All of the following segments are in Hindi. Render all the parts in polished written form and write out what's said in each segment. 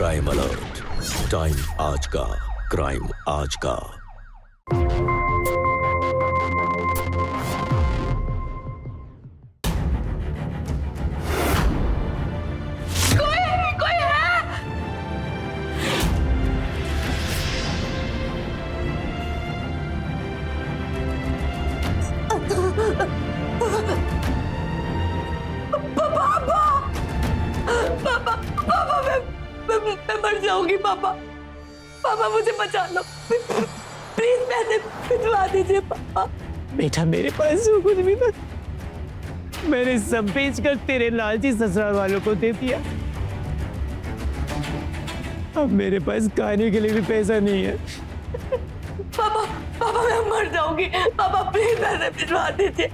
क्राइम अलर्ट, टाइम आज का, क्राइम आज का। कोई है? पापा, मैं मर जाऊंगी पापा। पापा मुझे बचा लो, प्लीज पैसे भिजवा दीजिए पापा। बेटा मेरे पास जो कुछ भी था मैंने सब बेचकर तेरे लालची ससुराल वालों को दे दिया। अब मेरे पास खाने के लिए भी पैसा नहीं है। पापा मैं मर जाऊंगी। पापा प्लीज पैसे भिजवा दीजिए।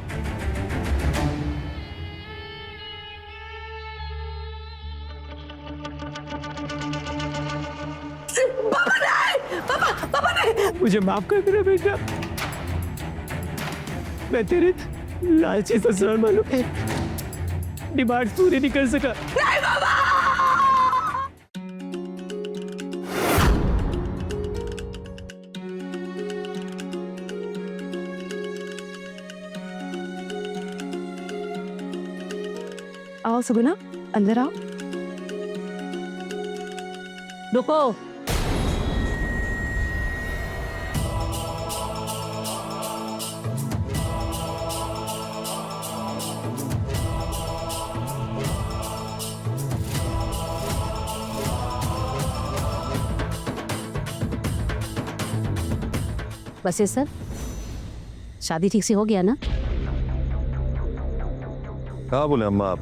पापा नहीं। मुझे माफ कर मेरा बेटा, मैं तेरे लालची ससुराल वालों के डिमांड पूरी नहीं कर सका। नहीं पापा। आओ सुगुना, अंदर आओ। रुको। बस सर, शादी ठीक से हो गया ना? कहा बोले अम्मा, आप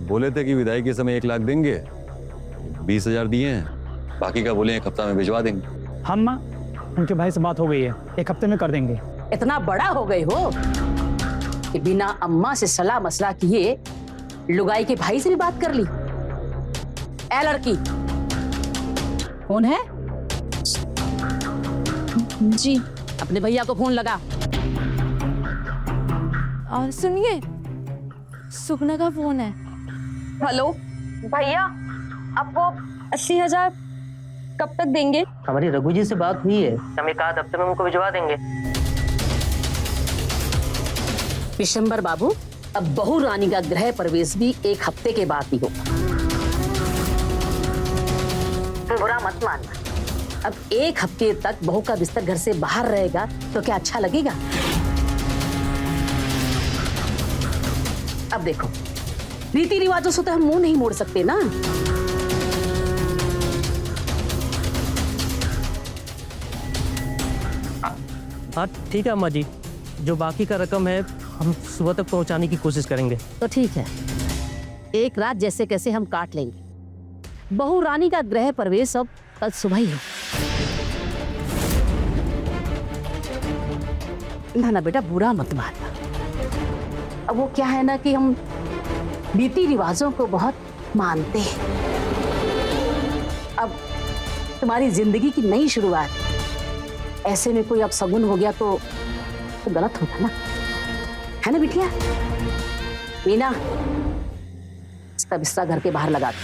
बोले थे कि विदाई के समय 1 लाख देंगे, 20,000 दिए हैं, बाकी का बोले 1 हफ्ता में भिजवा देंगे। हम माँ, उनके भाई से बात हो गई है, 1 हफ्ते में कर देंगे। इतना बड़ा हो गए हो कि बिना अम्मा से सलाह मसला किए लुगाई के भाई से भी बात कर ली। ए लड़की, कौन है? जी। अपने भैया को फोन लगा। और सुनिए, सुगना का फोन है। हेलो भैया, आपको 80,000 कब तक देंगे? हमारी रघु जी से बात हुई है, हम 1 आध हफ्ते में उनको भिजवा देंगे। विशंबर बाबू, अब बहू रानी का गृह प्रवेश भी 1 हफ्ते के बाद ही होगा। बुरा मत मानना। अब 1 हफ्ते तक बहू का बिस्तर घर से बाहर रहेगा तो क्या अच्छा लगेगा? अब देखो, रीति रिवाजों से तो हम मुंह नहीं मोड़ सकते ना। हाँ ठीक है अम्मा जी, जो बाकी का रकम है हम सुबह तक पहुंचाने की कोशिश करेंगे। तो ठीक है, एक रात जैसे कैसे हम काट लेंगे। बहू रानी का गृह प्रवेश अब कल सुबह ही हो। ना ना बेटा, बुरा मत मानना। अब वो क्या है ना कि हम रीति रिवाजों को बहुत मानते हैं। अब तुम्हारी जिंदगी की नई शुरुआत, ऐसे में कोई अब सगुन हो गया तो गलत होगा ना, है ना बिटिया? मीना, इसका बिस्तर घर के बाहर लगा दो।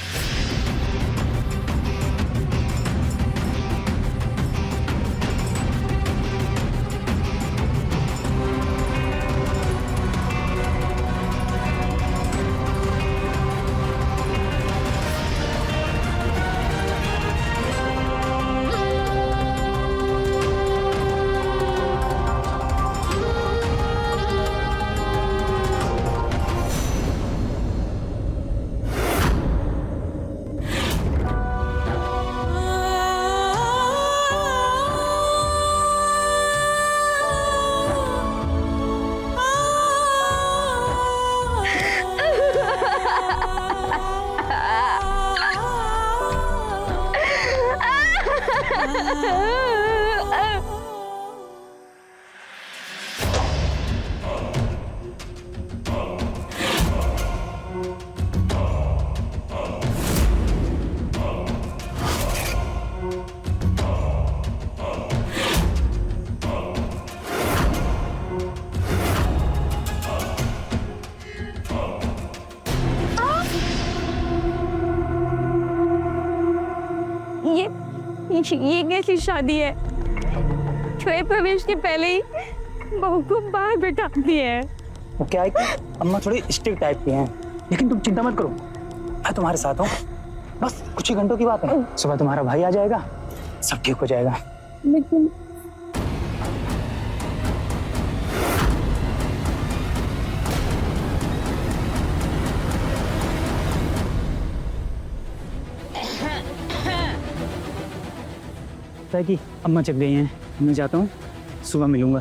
ये कैसी शादी है? गृह प्रवेश के पहले ही बहू को बाहर बैठा दिया है। वो क्या है कि अम्मा थोड़ी स्ट्रिक्ट टाइप की हैं, लेकिन तुम चिंता मत करो, मैं तुम्हारे साथ हूँ। बस कुछ ही घंटों की बात है, सुबह तुम्हारा भाई आ जाएगा, सब ठीक हो जाएगा। लेकिन कि अम्मा चल गई हैं, मैं जाता हूँ, सुबह मिलूंगा।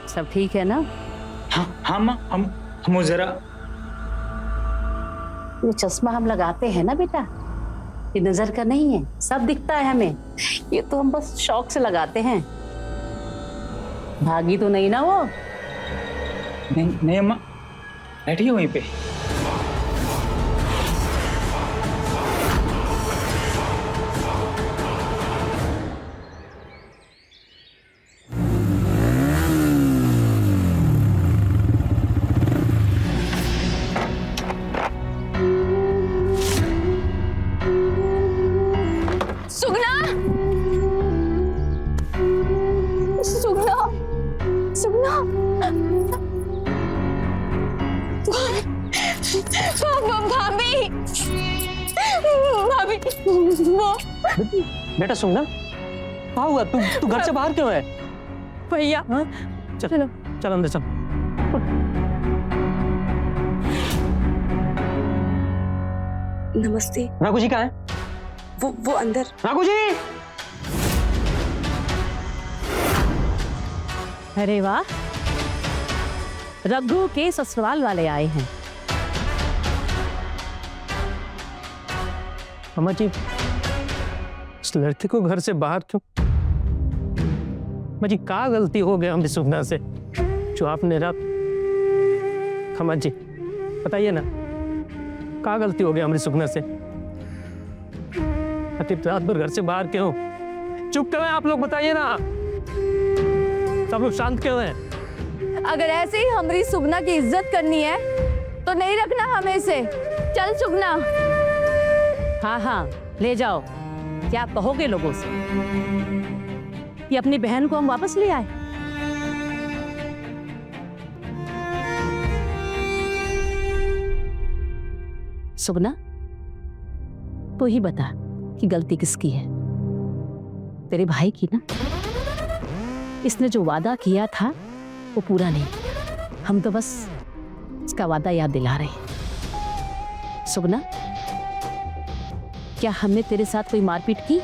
सब ठीक है ना? हाँ हाँ अम्मा, हम वो जरा ये चश्मा हम लगाते हैं ना बेटा, ये नजर का नहीं है, सब दिखता है हमें। ये तो हम बस शौक से लगाते हैं। भागी तो नहीं ना वो? नहीं अम्मा, बैठिए वहीं पे। सुगना, सुगना, सुगना, भाभी, भाभी, वो बेटा सुगना, क्या हुआ? तू घर से बाहर क्यों है? भैया, चलो चल अंदर चल। नमस्ते। राघु जी कहाँ है? वो अंदर। राघु जी! अरे वाह, रघु के ससुराल वाले आए हैं। अम्मा जी, इस लड़के को घर से बाहर क्यों? अम्मा जी, क्या गलती हो गया हमने सुगना से जो आपने रात? अम्मा जी बताइए ना, क्या गलती हो गया हमारी सुगना से? रात भर घर से बाहर क्यों? चुप क्यों हैं आप लोग? बताइए ना, सब लोग शांत क्यों हैं? अगर ऐसे ही हमारी सुगना की इज्जत करनी है तो नहीं रखना हमें इसे। चल सुगना। हाँ हाँ, ले जाओ। क्या कहोगे लोगों से कि अपनी बहन को हम वापस ले आए? सुगना, तू ही बता कि गलती किसकी है? तेरे भाई की ना? इसने जो वादा किया था वो पूरा नहीं किया, हम तो बस इसका वादा याद दिला रहे हैं। सुगना, क्या हमने तेरे साथ कोई मारपीट की?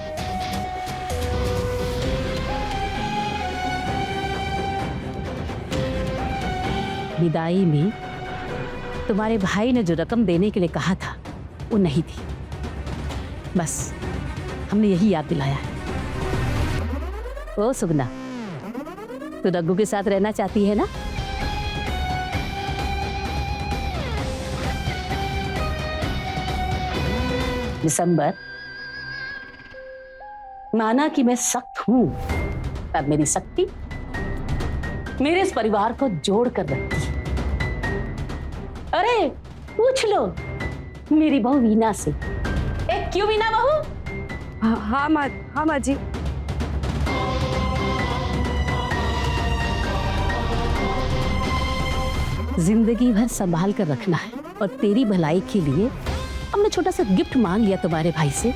विदाई में तुम्हारे भाई ने जो रकम देने के लिए कहा था वो नहीं थी, बस हमने यही याद दिलाया है। ओ सुगना, तू रघु के साथ रहना चाहती है ना? दिसंबर, माना कि मैं सख्त हूं, पर मेरी सख्ती मेरे इस परिवार को जोड़ कर रखती है। अरे पूछ लो मेरी बहू वीना से। क्यों वीना बहू? हाँ माँ जी। जिंदगी भर संभाल कर रखना है, और तेरी भलाई के लिए हमने छोटा सा गिफ्ट मांग लिया तुम्हारे भाई से,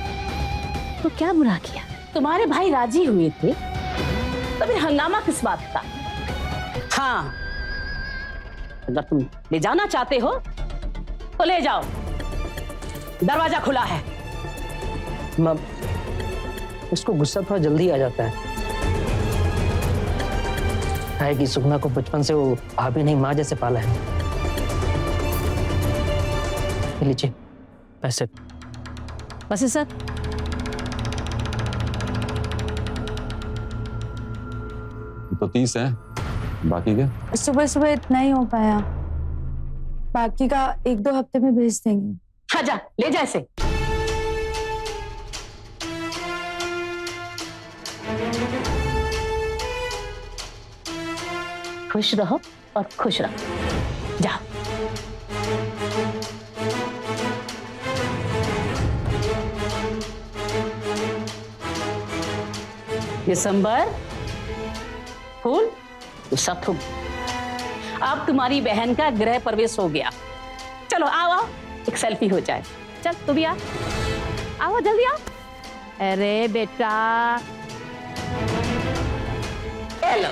तो क्या बुरा किया? तुम्हारे भाई राजी हुए थे, तो फिर हंगामा किस बात का? हाँ, अगर तुम ले जाना चाहते हो तो ले जाओ, दरवाजा खुला है। माँ, उसको गुस्सा थोड़ा जल्दी आ जाता है कि सुगना को बचपन से वो भाभी नहीं माँ जैसे पाला है। लीजिए पैसे। बस सर, तो 30 है, बाकी के? सुबह सुबह इतना ही हो पाया, बाकी का 1-2 हफ्ते में भेज देंगे। हाँ जा, ले जा इसे। खुश रहो और खुश रहो। जाओ। दिसंबर, फूल, सब तुम। अब तुम्हारी बहन का गृह प्रवेश हो गया। चलो आओ आओ, एक सेल्फी हो जाए। चल तू भी आ, आओ जल्दी आओ। अरे बेटा, हेलो।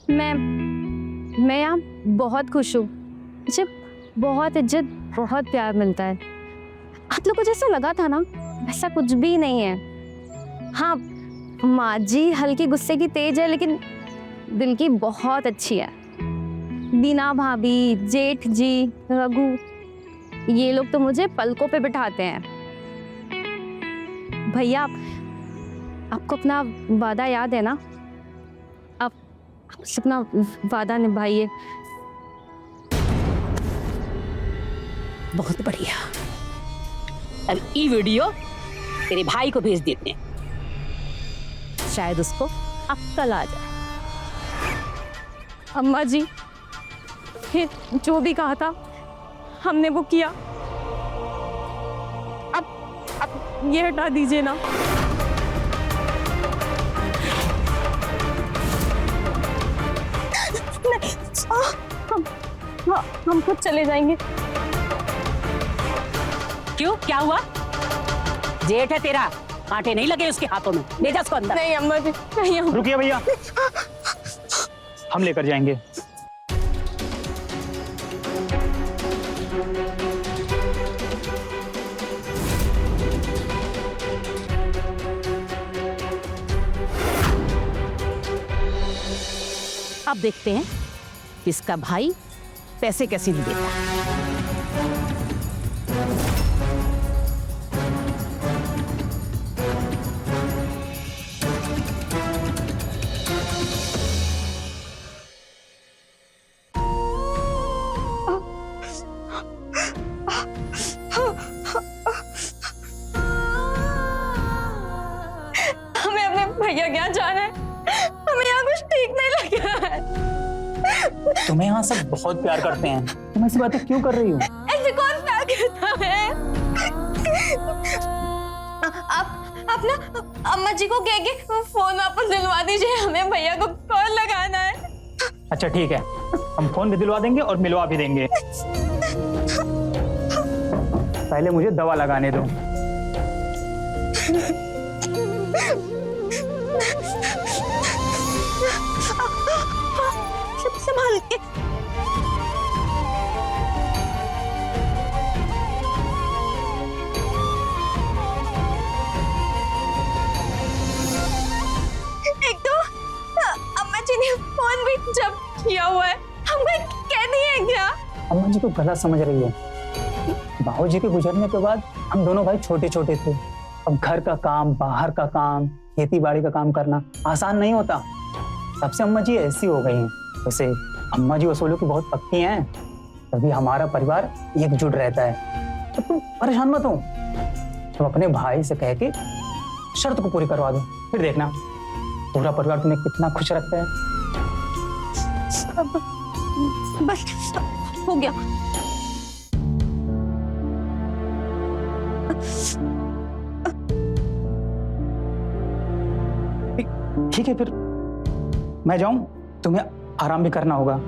मैं यहाँ बहुत खुश हूँ। मुझे बहुत इज्जत, बहुत प्यार मिलता है। आप लोग को जैसा लगा था ना, ऐसा कुछ भी नहीं है। हाँ, माँ जी हल्की गुस्से की तेज है, लेकिन दिल की बहुत अच्छी है। बीना भाभी, जेठ जी, रघु, ये लोग तो मुझे पलकों पे बिठाते हैं। भैया, आपको अपना वादा याद है ना? आप अपना वादा निभाइए। बहुत बढ़िया। अब ये वीडियो तेरे भाई को भेज देते हैं, शायद उसको अक्ल आ जाए। अम्मा जी, फिर जो भी कहा था हमने वो किया। अब ये हटा दीजिए ना। हम खुद चले जाएंगे। क्यों, क्या हुआ? जेठ है तेरा, कांटे नहीं लगे उसके हाथों में। ले जा उसको अंदर। नहीं अम्मा जी, नहीं। रुकिए भैया, हम लेकर जाएंगे। अब देखते हैं किसका भाई पैसे कैसे नहीं देता। हमें अपने भैया क्या जाना है? हमें यहाँ कुछ ठीक नहीं लग रहा है। तुम्हें यहाँ सब बहुत प्यार करते हैं, तुम ऐसी बातें क्यों कर रही हो? ऐसे कौन प्यार करता है? आप ना अम्मा जी को कह के फोन वापस दिलवा दीजिए। हमें भैया को कॉल लगाना है। अच्छा ठीक है, हम फोन भी दिलवा देंगे और मिलवा भी देंगे। पहले मुझे दवा लगाने दो। संभाल के। एक तो अम्मा जी ने फोन भी जब्त किया हुआ है। हमको कह दिए क्या? अम्मा जी को गलत समझ रही है। बाबू जी के गुजरने के बाद हम दोनों भाई छोटे छोटे थे। अब घर का काम, बाहर का काम, खेती बाड़ी का काम करना आसान नहीं होता। तब से अम्मा जी ऐसी हो गई हैं। वैसे अम्मा जी वसूलों की बहुत पक्की हैं, तभी हमारा परिवार एकजुट रहता है। तो तुम परेशान मत हो, तुम अपने भाई से कह के शर्त को पूरी करवा दो, फिर देखना पूरा परिवार तुम्हें कितना खुश रखता है। बस हो गया। ठीक है, फिर मैं जाऊं, तुम्हें आराम भी करना होगा।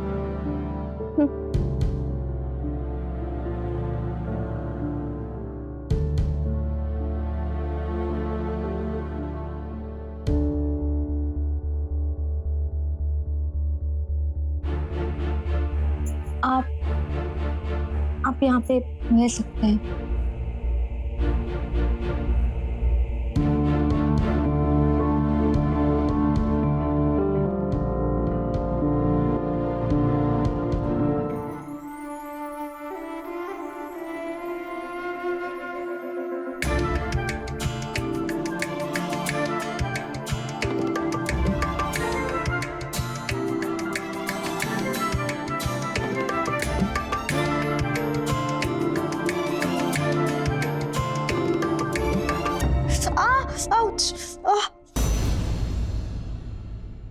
आप यहाँ पे रह सकते हैं।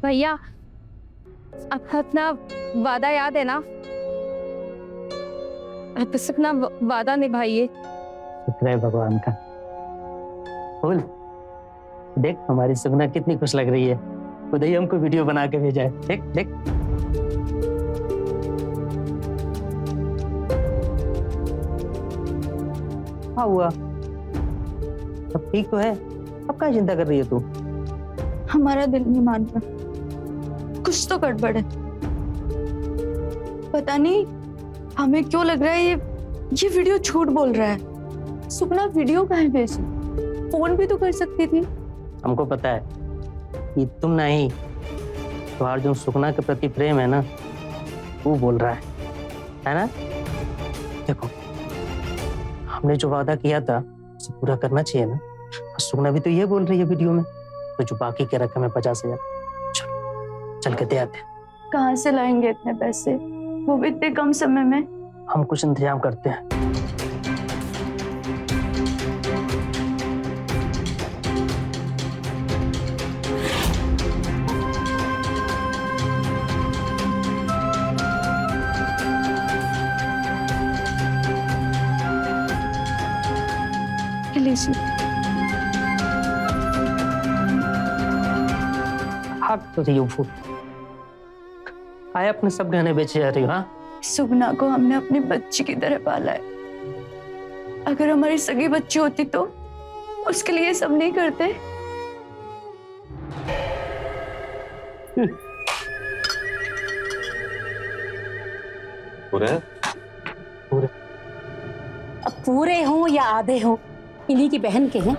भैया, आपका अपना वादा याद है ना? आप बस अपना वादा निभाइए। शुक्र है भगवान का। फूल, देख हमारी सुगना कितनी खुश लग रही है। खुद ही हमको वीडियो बना के भेजा है। देख देख। क्या हुआ? सब ठीक तो है? अब क्या चिंता कर रही है तू? हमारा दिल नहीं मान रहा, कुछ तो गड़बड़ है। पता नहीं हमें क्यों लग रहा है ये वीडियो झूठ बोल रहा है। सुगना वीडियो कहाँ भेजी? फोन भी तो कर सकती थी। हमको पता है कि तुम नहीं, तुम्हारा जो सुगना के प्रति प्रेम है ना, वो बोल रहा है ना? देखो, हमने जो वादा किया था उसे पूरा करना चाहिए ना। सुगना भी तो ये बोल रही है वीडियो में। तो जो बाकी के रकम है 50,000, चल चल के दे आते हैं। कहाँ से लाएंगे इतने पैसे, वो भी इतने कम समय में? हम कुछ इंतजाम करते हैं। लीजिए। हाँ तो रही हो फूल, आए अपने सब गहने बेचे जा रही हो? हाँ, सुगना को हमने अपनी बच्ची की तरह पाला है। अगर हमारी सगी बच्ची होती तो उसके लिए सब नहीं करते। पूरे पूरे अब पूरे हों या आधे हों, इन्हीं की बहन के हैं।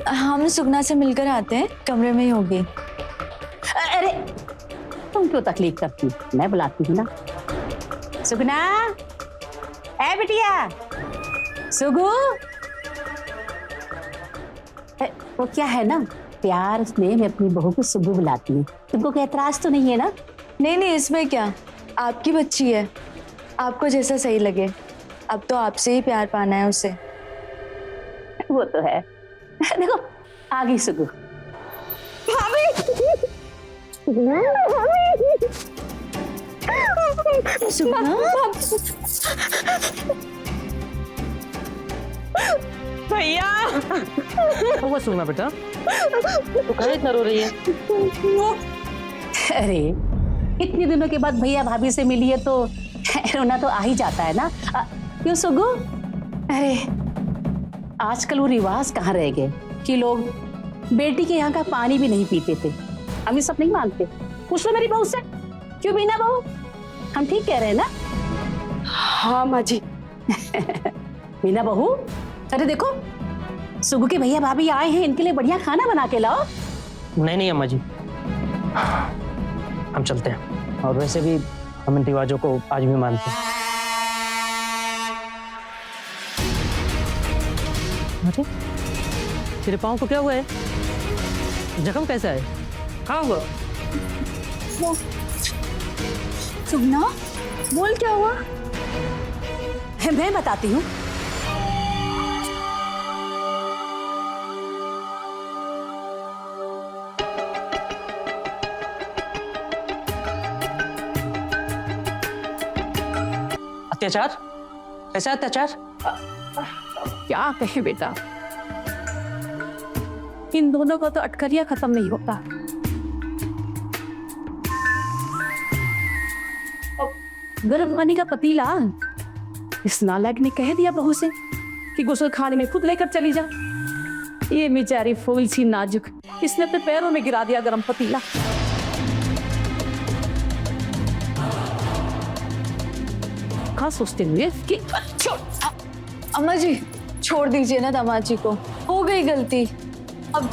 हम सुगना से मिलकर आते हैं, कमरे में ही होगी। अरे तुम क्यों तकलीफ करती, मैं बुलाती हूँ ना। सुगना, ए बिटिया, सुगु। वो क्या है ना, प्यार में मैं अपनी बहू को सुगु बुलाती हूँ। तुमको कोई एतराज तो नहीं है ना? नहीं नहीं, इसमें क्या, आपकी बच्ची है, आपको जैसा सही लगे। अब तो आपसे ही प्यार पाना है उसे। वो तो है। देखो आ गई सुगु। भैया, वो सुगना बेटा, तो कहाँ इतना रो रही है? अरे इतने दिनों के बाद भैया भाभी से मिली है तो रोना तो आ ही जाता है ना। क्यों सुगु? अरे आजकल वो रिवाज कहाँ रह गए कि लोग बेटी के यहाँ का पानी भी नहीं पीते थे। हम ये सब नहीं मानते। पूछ लो मेरी बहू से। क्यों बीना बहू, हम ठीक कह रहे हैं ना? हाँ माँ जी। बीना बहू, अरे देखो सुगु के भैया भाभी आए हैं, इनके लिए बढ़िया खाना बना के लाओ। नहीं नहीं अम्मा जी, हम चलते हैं। और वैसे भी हम इन रिवाजों को आज भी मानते हैं। अरे तेरे पाँव को क्या हुआ है? जख्म कैसा है? कहाँ हुआ? सुगना, बोल क्या हुआ? मैं बताती हूँ। अत्याचार? कैसा अत्याचार? क्या कहे बेटा, इन दोनों का तो अटकरिया खत्म नहीं होता। गर्म पानी का पतीला इस नालायक ने कह दिया बहू से कि गुस्ल खाने में खुद लेकर चली जा। ये बेचारी फूल सी नाजुक, इसने अपने पैरों में गिरा दिया गर्म पतीला। क्या सोचते हुए कि अम्मा जी छोड़ दीजिए ना दामाद जी को, हो गई गलती। अब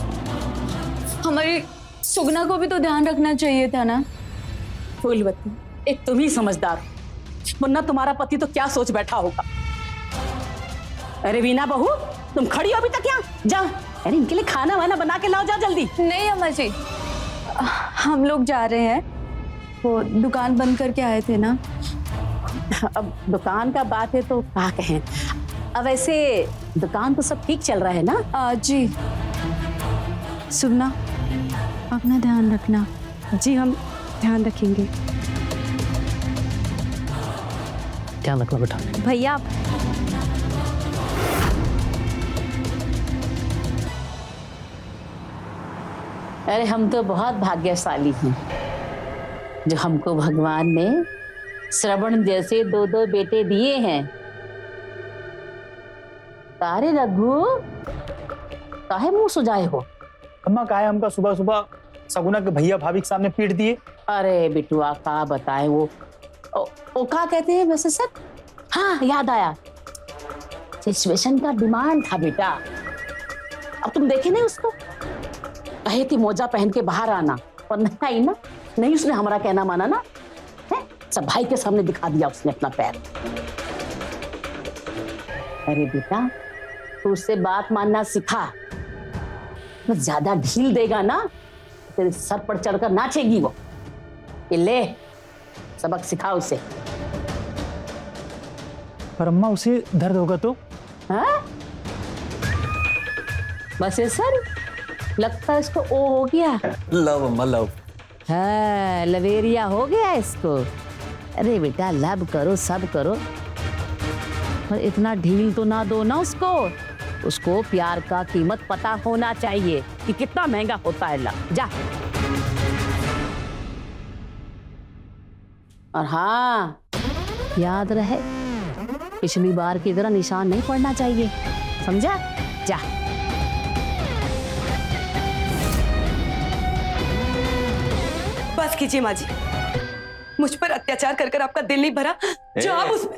हमारी सुगना को भी तो ध्यान रखना चाहिए था ना। फूलवती, एक तुम ही समझदार हो, वरना तुम्हारा पति तो क्या सोच बैठा होगा। अरे वीना बहू, तुम खड़ी हो अभी तक यहाँ? जा, अरे इनके लिए खाना वाना बना के लाओ, जा जल्दी। नहीं अम्मा जी, हम लोग जा रहे हैं, वो दुकान बंद करके आए थे ना। अब दुकान का बात है तो क्या कहें। अब ऐसे दुकान तो सब ठीक चल रहा है ना? जी। सुगना, अपना ध्यान रखना। जी हम ध्यान रखेंगे। ध्यान रखना बेटा। भैया अरे हम तो बहुत भाग्यशाली हैं जो हमको भगवान ने श्रवण जैसे 2 बेटे दिए हैं। तारे रघु, काहे मुंह सुजाए हो? अम्मा काहे हमका सुबह सुबह सगुना के भैया भाभी के सामने पीट दिए? अरे बिटुआ का बताए वो का कहते हैं वैसे सर? हाँ याद आया, सिचुएशन का डिमांड था बेटा। अब तुम देखे नहीं उसको, कहे थी मोजा पहन के बाहर आना, पर नहीं आई ना। नहीं उसने हमारा कहना माना ना, है सब भाई के सामने दिखा दिया उसने अपना पैर। अरे बेटा तू उससे बात मानना सिखा, तो ज्यादा ढील देगा ना तेरे सर पर चढ़कर नाचेगी वो। ये ले सबक सिखा उसे। पर अम्मा उसे दर्द होगा तो? हाँ बस ये सर लगता है इसको ओ हो गया। लव अम्मा लव। हाँ लवेरिया हो गया इसको। अरे बेटा लब करो सब करो, पर इतना ढील तो ना दो ना उसको। उसको प्यार का कीमत पता होना चाहिए कि कितना महंगा होता है लब। जा। और हाँ याद रहे पिछली बार की तरह निशान नहीं पड़ना चाहिए, समझा? जा। बस कीजिए माँ जी, मुझ पर अत्याचार कर कर आपका दिल नहीं भरा जो आप उसमें।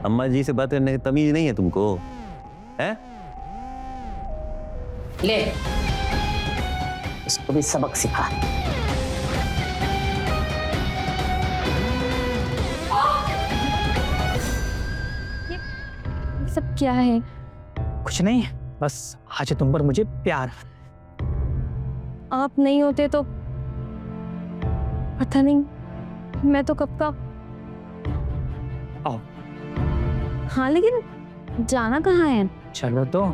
अम्मा जी से बात करने की तमीज नहीं है तुमको, हैं? ले इसको भी सबक सिखा। सब क्या है? कुछ नहीं, बस आज तुम पर मुझे प्यार। आप नहीं होते तो पता नहीं मैं तो कब का। आओ। हाँ लेकिन जाना कहाँ है? चलो तो।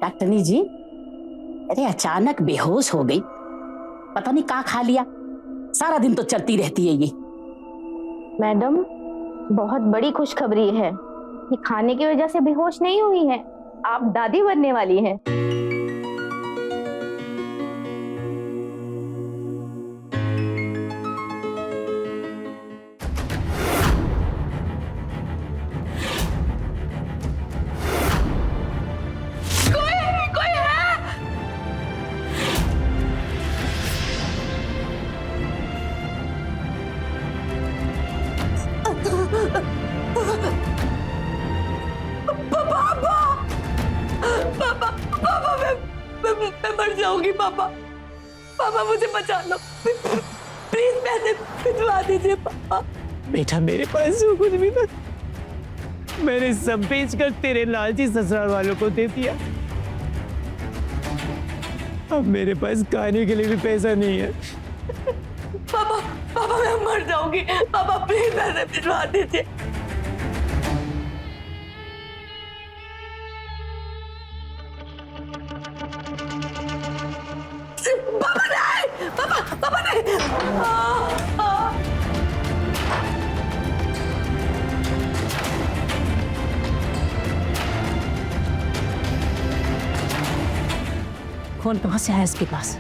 डॉक्टरनी जी, अरे अचानक बेहोश हो गई, पता नहीं क्या खा लिया। सारा दिन तो चलती रहती है ये। मैडम बहुत बड़ी खुशखबरी है, ये खाने की वजह से बेहोश नहीं हुई है, आप दादी बनने वाली हैं। मैं मर जाऊंगी पापा। पापा मुझे बचा लो प्लीज, पैसे भिजवा दीजिए पापा। बेटा मेरे पास जो कुछ भी था मैंने सब बेच कर तेरे लालची ससुराल वालों को दे दिया। अब मेरे पास खाने के लिए भी पैसा नहीं है। पापा पापा मैं मर जाऊंगी पापा, प्लीज पैसे भिजवा दीजिए। पापा नहीं, पापा नहीं। कौन कहाँ से आया इसके पास?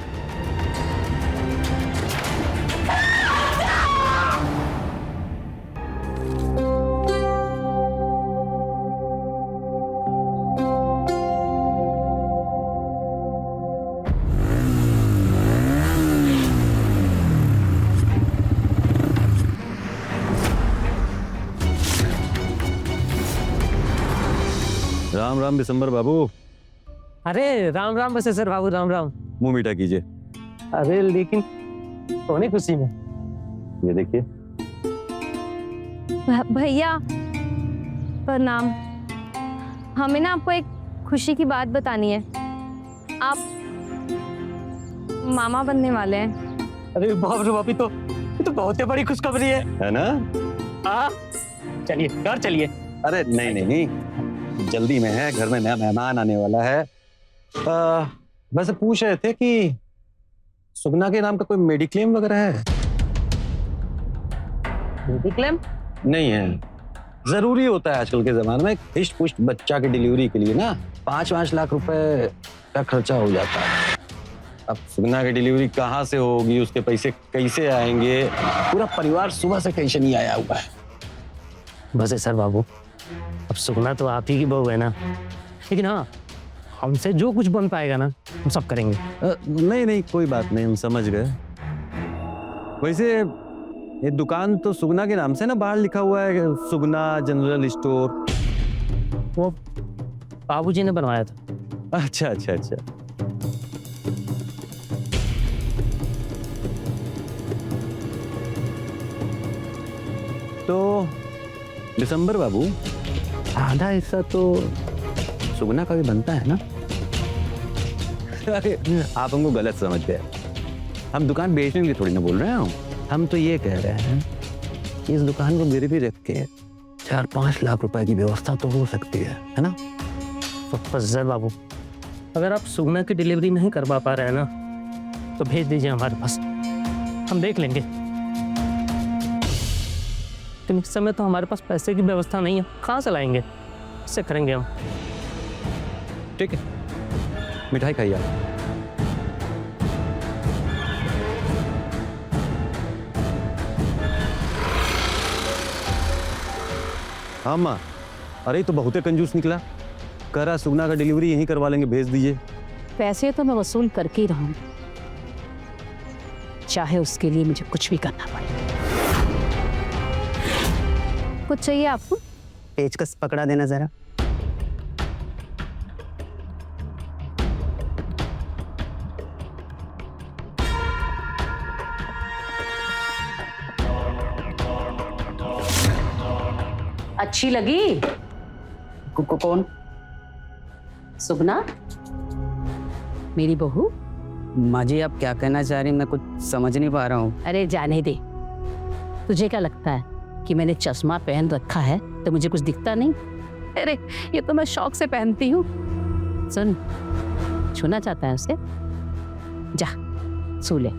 राम राम दिसंबर बाबू। अरे राम राम बसे सर बाबू, राम राम। मुंह मीठा कीजिए। अरे लेकिन कौन खुशी में? ये देखिए। भैया प्रणाम। हमें ना आपको एक खुशी की बात बतानी है। आप मामा बनने वाले हैं। अरे बाप रे बाप, ये तो बहुत ही बड़ी खुशखबरी है ना? हाँ, चलिए घर चलिए। अरे नहीं नहीं नहीं, जल्दी में है, घर में नया मेहमान आने वाला है। वैसे पूछ रहे थे कि सुगना के नाम का कोई मेडिक्लेम वगैरह है? मेडिक्लेम? नहीं है, जरूरी होता है आजकल के जमाने में। हिस्ट पुष्ट बच्चा की डिलीवरी के लिए ना 5-5 लाख रुपए का खर्चा हो जाता है। अब सुगना की डिलीवरी कहाँ से होगी, उसके पैसे कैसे आएंगे, पूरा परिवार सुबह से टेंशन ही आया हुआ है। बस है सर बाबू, अब सुगना तो आप ही की बहू है ना, लेकिन हाँ, हमसे जो कुछ बन पाएगा ना हम सब करेंगे। नहीं नहीं, कोई बात नहीं, हम समझ गए। वैसे ये दुकान तो सुगना के नाम से ना बाहर लिखा हुआ है, सुगना जनरल स्टोर। वो बाबूजी ने बनवाया था। अच्छा अच्छा अच्छा। तो दिसंबर बाबू, आधा हिस्सा तो सुगना का भी बनता है ना? अरे आप हमको गलत समझ गए, हम दुकान बेचने के लिए थोड़ी ना बोल रहे हैं। हम तो ये कह रहे हैं कि इस दुकान को गिरवी रख के 4-5 लाख रुपए की व्यवस्था तो हो सकती है ना? फजल बाबू, अगर आप सुगना की डिलीवरी नहीं करवा पा रहे हैं ना तो भेज दीजिए हमारे पास, हम देख लेंगे। लेकिन इस समय तो हमारे पास पैसे की व्यवस्था नहीं है, कहाँ से लाएंगे, इससे करेंगे हम। ठीक है, मिठाई खाइए आप। हाँ माँ, अरे तो बहुते कंजूस निकला, कह रहा सुगना का डिलीवरी यहीं करवा लेंगे, भेज दीजिए। पैसे तो मैं वसूल करके ही रहूंगी, चाहे उसके लिए मुझे कुछ भी करना पड़े। कुछ चाहिए आपको? पेचकस पकड़ा देना जरा। अच्छी लगी? कौन? सुगना, मेरी बहू। माँ जी, आप क्या कहना चाह रही, मैं कुछ समझ नहीं पा रहा हूँ। अरे जाने दे, तुझे क्या लगता है कि मैंने चश्मा पहन रखा है तो मुझे कुछ दिखता नहीं? अरे ये तो मैं शौक से पहनती हूँ। सुन, छूना चाहता है उसे, जा छू ले।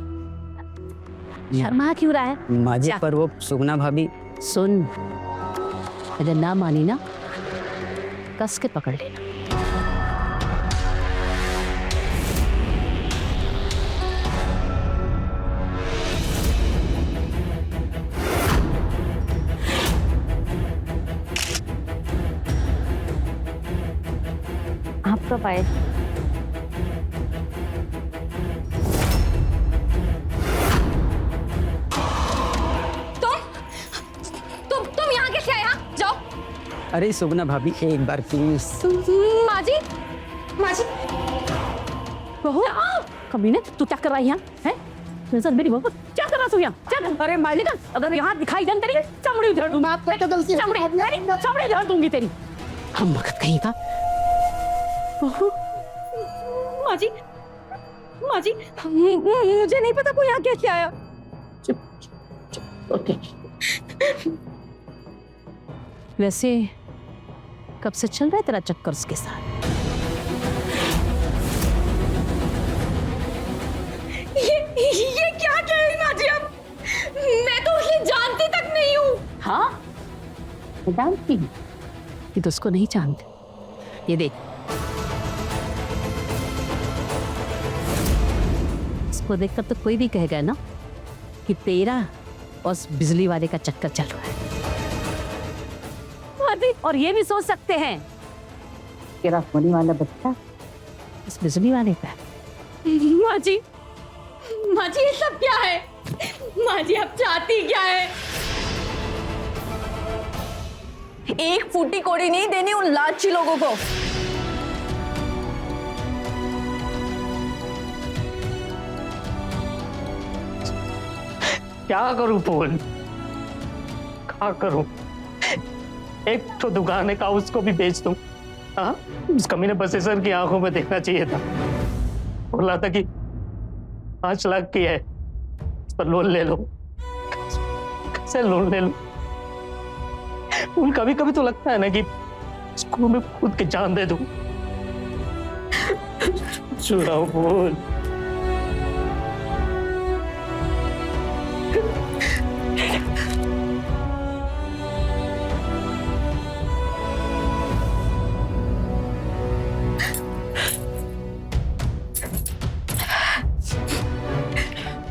शर्मा क्यों रहा है? माँ जी, जा। पर वो सुगना भाभी। सुन, अगर ना मानी ना, कस के पकड़ लेना। आप कब आए? तुम यहाँ कैसे आए? जाओ। अरे सुगना भाभी, एक बार प्लीज। माँ जी, बहू, कमीने, तू क्या कर रहा है यहाँ? हैं? नजर मेरी बहू, क्या कर रहा तू यहाँ? चल, अरे मालिका, अगर यहाँ दिखाई दे तेरी चमड़ी उधेड़ दूंगी। चमड़ी उधेड़ दूंगी तेरी। हम वक्त कहीं का। बहू, माँ जी, मुझे नहीं पता कोई यहाँ कैसे आया। ओके। वैसे कब से चल रहा है तेरा चक्कर उसके साथ? ये क्या कह रही माँ जी आप? मैं तो उसे जानती तक नहीं हूँ। हाँ, मैं जानती हूँ कि तो उसको नहीं जानते। ये देख, इसको देखकर तो कोई भी कहेगा ना कि तेरा उस बिजली वाले का चक्कर चल रहा है। और ये भी सोच सकते हैं तेरा होने वाला बच्चा इस बिजली वाले का। माँ जी, ये सब क्या है? माँ जी, आप चाहती क्या है? एक फूटी कोड़ी नहीं देनी उन लालची लोगों को। क्या करूं फोन, क्या करूं? एक तो दुकान है का, उसको भी बेच दूं, हाँ, उस कमीने प्रोसेसर की आंखों में देखना चाहिए था। बोल रहा था कि 5 लाख की है, इस पर लोन ले लो। कैसे लोन ले लो? उन कभी कभी तो लगता है ना कि इसको मैं खुद की जान दे दूं। चुराओ बोल।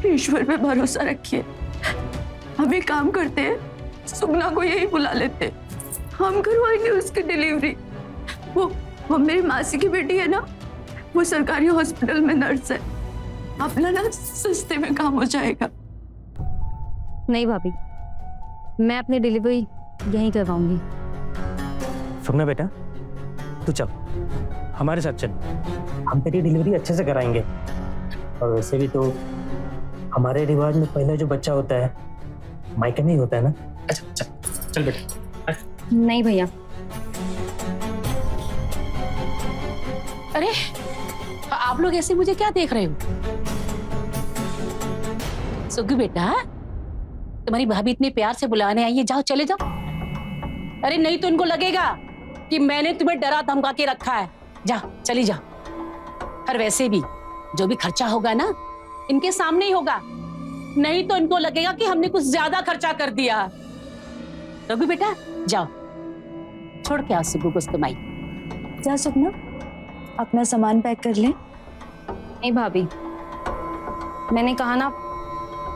ईश्वर पे भरोसा रखिए। हम एक काम करते हैं, सुगना को यही बुला लेते हैं, हम करवाएंगे उसकी डिलीवरी। वो मेरी मासी की बेटी है ना, वो सरकारी हॉस्पिटल में नर्स है, अपना ना सस्ते में काम हो जाएगा। नहीं भाभी, मैं अपनी डिलीवरी यहीं करवाऊंगी। सुगना बेटा, तू चल, हमारे साथ चल। हम तेरी डिलीवरी अच्छे से कराएंगे। और वैसे भी तो हमारे रिवाज में पहले जो बच्चा होता है मायके में ही होता है ना। अच्छा चल चल बेटा। नहीं भैया। अरे आप लोग ऐसे मुझे क्या देख रहे हो? सुग्गू बेटा, तुम्हारी भाभी इतने प्यार से बुलाने आई है, जाओ चले जाओ। अरे नहीं तो इनको लगेगा कि मैंने तुम्हें डरा धमका के रखा है। जा चली जाओ। और वैसे भी जो भी खर्चा होगा ना, इनके सामने ही होगा, नहीं तो इनको लगेगा कि हमने कुछ ज्यादा खर्चा कर दिया। रघु बेटा जाओ, छोड़ के आओ सुग्गू को तुम आई। जा सुगना, अपना सामान पैक कर ले। नहीं भाभी, मैंने कहा ना,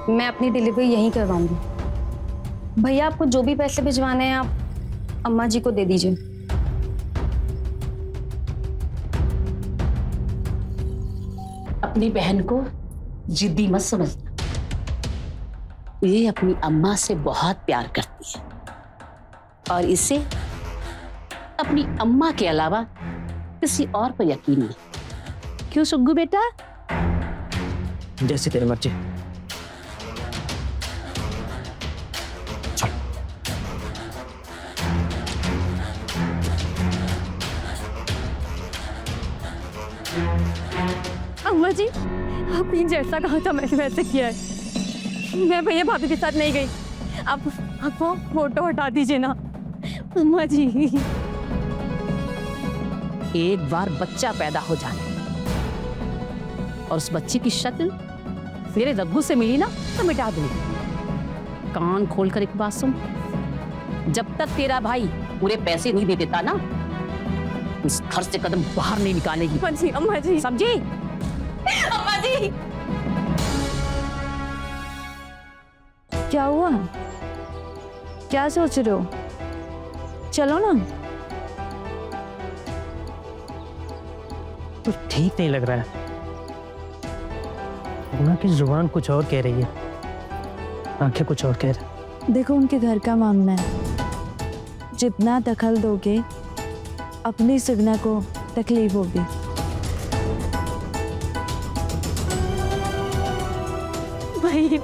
मैं अपनी डिलीवरी यहीं करवाऊंगी। भैया आपको जो भी पैसे भिजवाने हैं आप अम्मा जी को दे दीजिए। अपनी बहन को जिद्दी मत समझना, ये अपनी अम्मा से बहुत प्यार करती है और इसे अपनी अम्मा के अलावा किसी और पर यकीन नहीं। क्यों सुग्गू बेटा? जैसी तेरी मर्जी। अम्मा जी, आपने जैसा कहा था मैंने वैसे किया है। मैं भैया भाभी के साथ नहीं गई। आप वो फोटो हटा दीजिए ना अम्मा जी। एक बार बच्चा पैदा हो जाए और उस बच्चे की शक्ल मेरे रघु से मिली ना तो मिटा दूंगी। कान खोलकर एक बात सुन, जब तक तेरा भाई पूरे पैसे नहीं दे देता ना, इस घर से कदम बाहर नहीं निकालेगी। अम्मा जी समझी? अम्मा जी, क्या हुआ? क्या सोच रहे हो? चलो ना। कुछ ठीक नहीं लग रहा है। सुगना की जुबान कुछ और कह रही है, आंखें कुछ और कह रही। देखो, उनके घर का मामला है, जितना दखल दोगे अपनी सुगना को तकलीफ होगी। भैया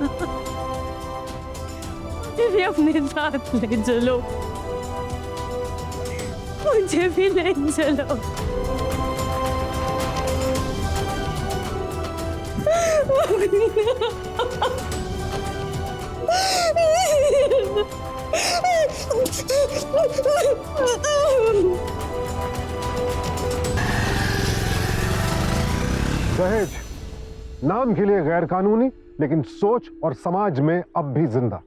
मुझे भी अपने साथ ले चलो, मुझे भी ले चलो। दहेज नाम के लिए गैर कानूनी, लेकिन सोच और समाज में अब भी जिंदा।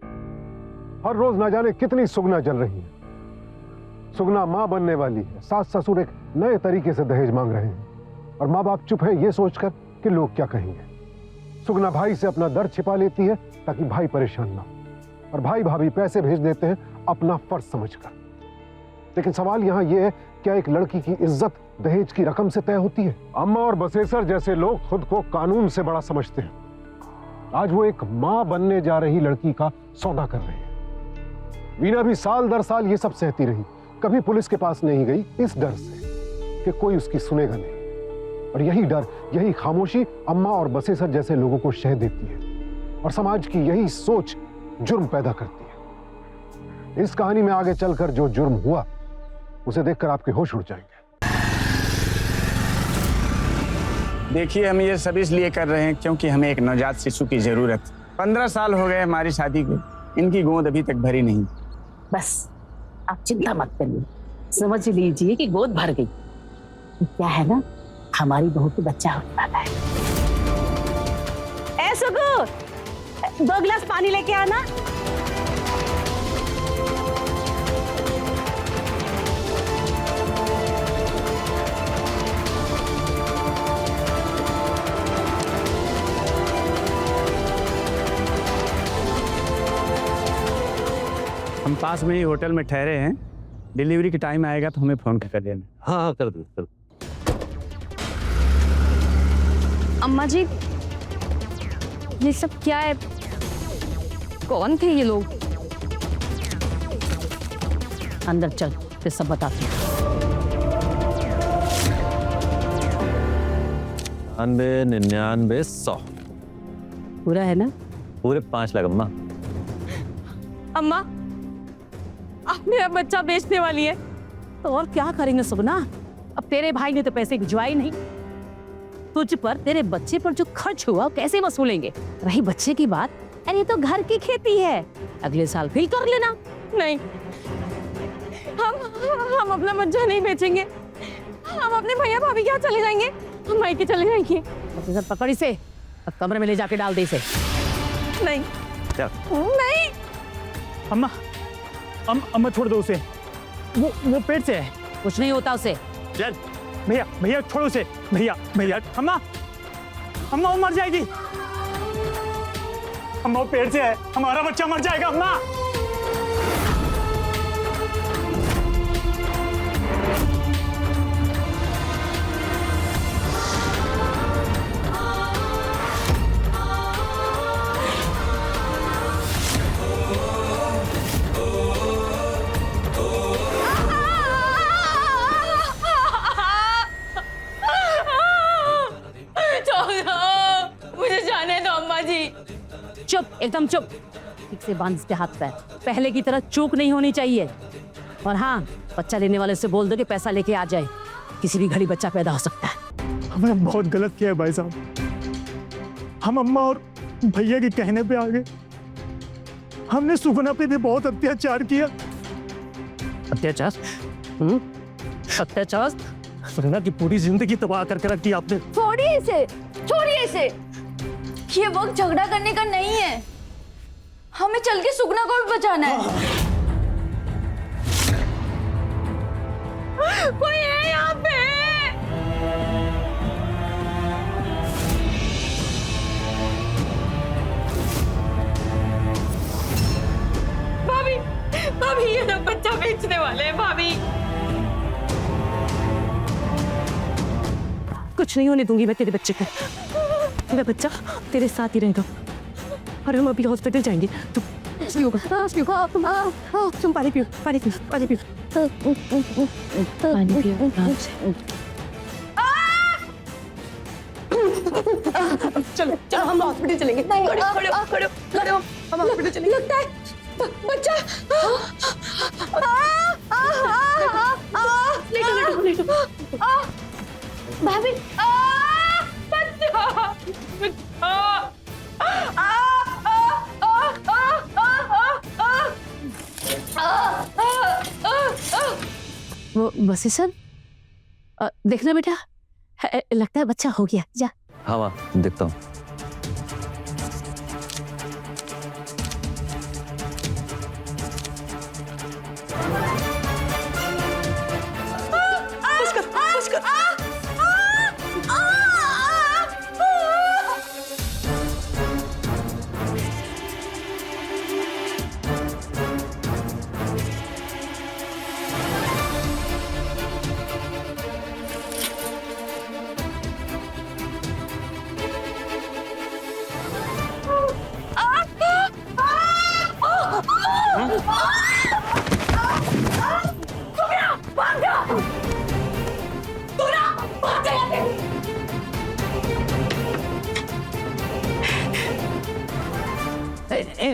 हर रोज ना जाने कितनी सुगना जल रही है। सुगना मां बनने वाली है, सास ससुर एक नए तरीके से दहेज मांग रहे हैं और माँ बाप चुप है ये सोचकर कि लोग क्या कहेंगे। सुगना भाई से अपना दर्द छिपा लेती है ताकि भाई परेशान ना हो, और भाई भाभी पैसे भेज देते हैं अपना फर्ज समझकर। लेकिन सवाल यहाँ यह है, क्या एक लड़की की इज्जत दहेज की रकम से तय होती है? अम्मा और बसेसर जैसे लोग खुद को कानून से बड़ा समझते हैं। आज वो एक मां बनने जा रही लड़की का सौदा कर रहे हैं। वीना भी साल दर साल ये सब सहती रही, कभी पुलिस के पास नहीं गई, इस डर से कि कोई उसकी सुनेगा नहीं। और यही डर, यही खामोशी अम्मा और बसेसर जैसे लोगों को शह देती है, और समाज की यही सोच जुर्म पैदा करती है। इस कहानी में आगे चलकर जो जुर्म हुआ उसे देखकर आपके होश उड़ जाएंगे। देखिए, हम ये सब इसलिए कर रहे हैं क्योंकि हमें एक नवजात शिशु की जरूरत है। 15 साल हो गए हमारी शादी को, इनकी गोद अभी तक भरी नहीं। बस आप चिंता मत करिए, समझ लीजिए कि गोद भर गई। क्या है ना, हमारी बहू को बच्चा होने वाला है। ए सुगु, 2 गिलास पानी लेके आना। हम पास में ही होटल में ठहरे हैं, डिलीवरी के टाइम आएगा तो हमें फोन कर देना। हाँ हाँ कर दो। अम्मा जी, ये सब क्या है? कौन थे ये लोग? अंदर चल, फिर सब बताती हूँ। 99, 99, 100 पूरा है ना? पूरे 5 लाख अम्मा। अम्मा, आप मेरा बच्चा बेचने वाली है? तो और क्या करेंगे सुगना, अब तेरे भाई ने तो पैसे भिजवाए नहीं, तुझ पर तेरे बच्चे पर जो खर्च हुआ कैसे वसूलेंगे? रही बच्चे की बात, अरे ये तो घर की खेती है, अगले साल फिर कर लेना। नहीं, हम अपना बच्चा नहीं बेचेंगे। हम अपने भैया भाभी के यहाँ चले जाएंगे, हम मायके चले जाएंगे। इसे पकड़ इसे, अब कमरे में ले जाके डाल दे इसे। नहीं नहीं। अम्मा, अम्मा छोड़ दो उसे, वो पेट से है। कुछ नहीं होता उसे। चल भैया, भैया छोड़ो उसे, भैया भैया। अम्मा, अम्मा वो मर जाएगी। अम्मा वो पेट से है, हमारा बच्चा मर जाएगा अम्मा। मुझे जाने दो अम्मा जी। चुप, एकदम चुप। ठीक से बांध इसके हाथ पैर, पहले की तरह चूक नहीं होनी चाहिए। और हाँ, बच्चा लेने वाले से बोल दो कि पैसा लेके आ जाए, किसी भी घड़ी बच्चा पैदा हो सकता है। हमने बहुत गलत किया है भाई साहब, हम अम्मा और भैया के कहने पे आ गए। हमने सुगना पे भी बहुत अत्याचार किया। अत्याचार? अत्याचार? सुगना की पूरी जिंदगी तबाह करके रख दी आपने। छोड़िए इसे, छोड़िए इसे। ये वक्त झगड़ा करने का नहीं है, हमें चल के सुगना को भी बचाना है। कोई है यहाँ पे? भाभी, भाभी ये लोग बच्चा बेचने वाले हैं भाभी। कुछ नहीं होने दूंगी मैं तेरे बच्चे को। मेरा बच्चा तेरे साथ ही रहेगा। और हम अभी हॉस्पिटल जाएंगे। तुम पानी पियो, पानी पियो, पानी पियो, पानी पियो। चलो चलो, हम हॉस्पिटल चलेंगे। खड़ो, हम हॉस्पिटल चलेंगे। लगता है बच्चा। भाभी, वो बस सर, देखना बेटा, लगता है बच्चा हो गया। जा। हाँ माँ, देखता हूँ।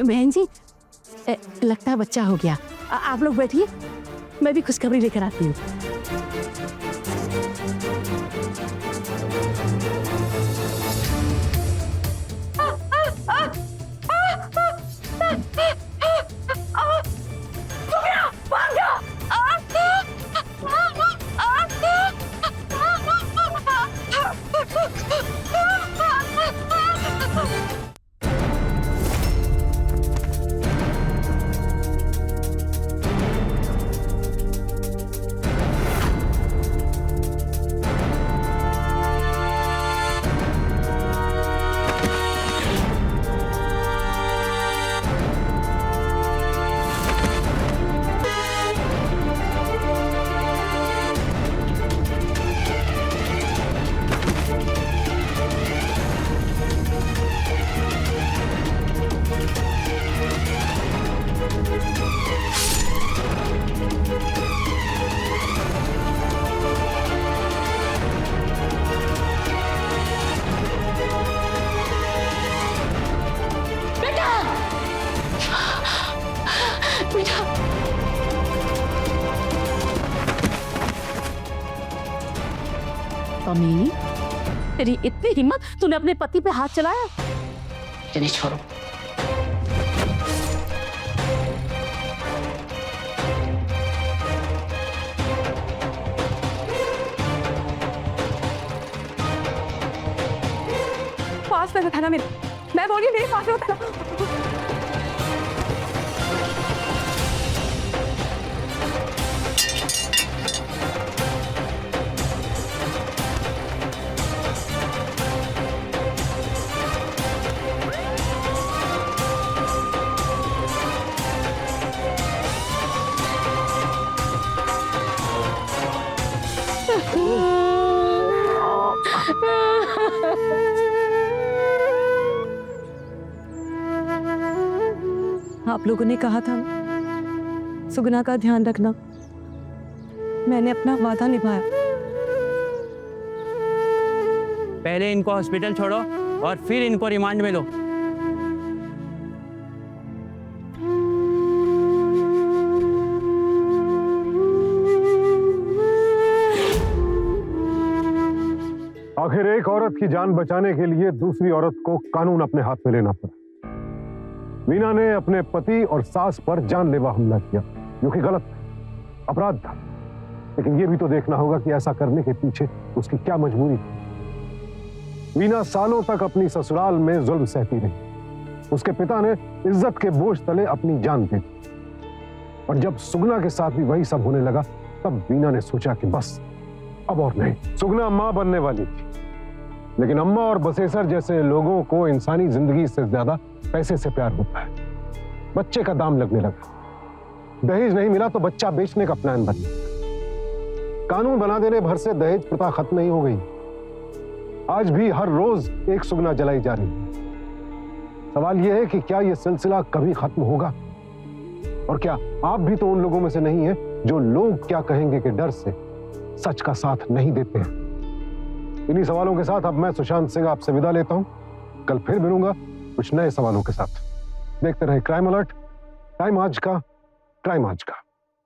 बहन जी, लगता है बच्चा हो गया। आप लोग बैठिए, मैं भी खुशखबरी लेकर आती हूँ। अमी, तेरी इतनी हिम्मत, तूने अपने पति पे हाथ चलाया? जिन्हें छोड़ो। पास में था ना मेरे, मैं बोली मेरे पास में था ना। आप लोगों ने कहा था सुगना का ध्यान रखना, मैंने अपना वादा निभाया। पहले इनको हॉस्पिटल छोड़ो और फिर इनको रिमांड में लो। आखिर एक औरत की जान बचाने के लिए दूसरी औरत को कानून अपने हाथ में लेना पड़ा। वीना ने अपने पति और सास पर जानलेवा हमला किया, जो कि गलत अपराध था। लेकिन यह भी तो देखना होगा कि ऐसा करने के पीछे उसकी क्या मजबूरी थी। वीना सालों तक अपनी ससुराल में जुल्म सहती रही। उसके पिता ने इज्जत के बोझ तले अपनी जान दे दी। और जब सुगना के साथ भी वही सब होने लगा, तब वीना ने सोचा कि बस अब और नहीं। सुगना मां बनने वाली थी, लेकिन अम्मा और बसेसर जैसे लोगों को इंसानी जिंदगी से ज्यादा पैसे से प्यार होता है। बच्चे का दाम लगने लगा। दहेज नहीं मिला तो बच्चा बेचने का प्लान बन गया। कानून बना देने भर से दहेज प्रथा खत्म नहीं हो गई। आज भी हर रोज एक सुगना जलाई जा रही है। सवाल यह है कि क्या यह सिलसिला कभी खत्म होगा? और क्या आप भी तो उन लोगों में से नहीं है जो लोग क्या कहेंगे के डर से सच का साथ नहीं देते हैं? इन्हीं सवालों के साथ अब मैं सुशांत सिंह आपसे विदा लेता हूं। कल फिर मिलूंगा कुछ नए सवालों के साथ। देखते रहे क्राइम अलर्ट, टाइम आज का, क्राइम आज का।